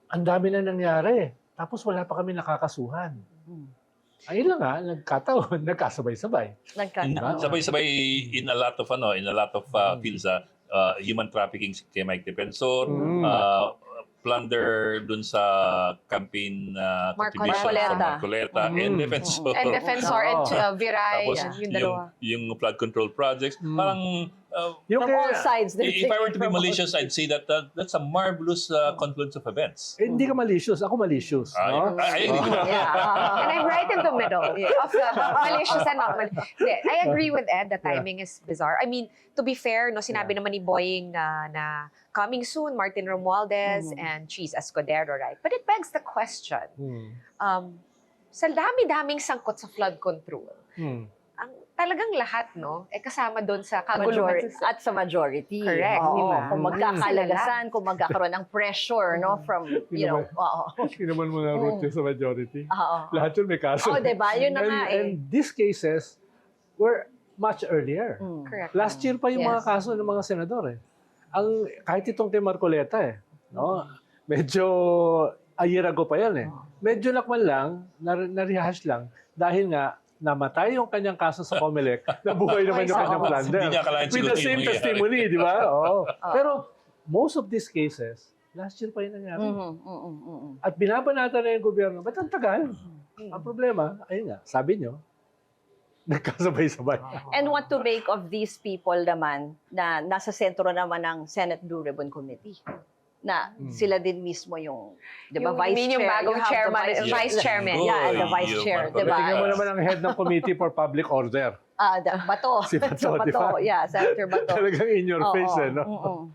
ang dami na nangyari. Tapos wala pa kami nakakasuhan. Ayun lang nga, nagkataon, nagkasabay-sabay. Sabay-sabay in a lot of fields, human trafficking kay Mike Defensor, plunder dun sa campaign contribution Marcoleta. from Marcoleta and Defensor. And Defensor and Viray, Tapos yung dalawa. yung flood control projects, parang Yung From all sides. if I were to be malicious, I'd say that that's a marvelous confluence of events. hindi ka malicious, ako malicious. No? I agree. Yeah. And I'm right in the middle of the malicious and not malicious. I agree with Ed, the timing is bizarre. I mean, to be fair, no, sinabi naman ni Boying na coming soon, Martin Romualdez and Cheese Escudero, right? But it begs the question, sa dami-daming sangkot sa flood control, ang talagang lahat, no, kasama doon sa kaguluhan. At sa majority. Correct, Oo, di ba? kung magkakalagasan, kung magkakaroon ng pressure, no, from, you know, Kinaman mo nga root sa majority. Oo. Lahat yun may kaso. Oo, diba? Yun na nga And these cases were much earlier. Correct. Last year pa yung mga Yes. kaso ng mga senador eh. Kahit itong kay Marcoleta eh. No? Medyo a year ago pa yan eh. Medyo lakman lang, na-rehash lang, dahil nga namatay yung kanyang kaso sa Comelec, nabuhay naman yung kanyang plunder. Hindi niya akalain With siguro the same yung mangyayari. testimony, di ba? Oo. Pero most of these cases, last year pa yun nangyari. At binabanatan na yung gobyerno, ba't ang tagal? Ang problema, ayun nga, sabi nyo, nagkasabay-sabay. And what to make of these people naman na nasa sentro naman ng Senate Blue Ribbon Committee? Na sila din mismo yung, di ba, vice chair. Yung bagong You have the chairman, vice chairman. Yeah, and the Oy, vice yung chair, Marcoleta. di ba? Tingnan mo naman ang head ng Committee for Public Order. Bato. Si Bato, di ba? Yeah, Senator Bato. Talagang in your face eh, no?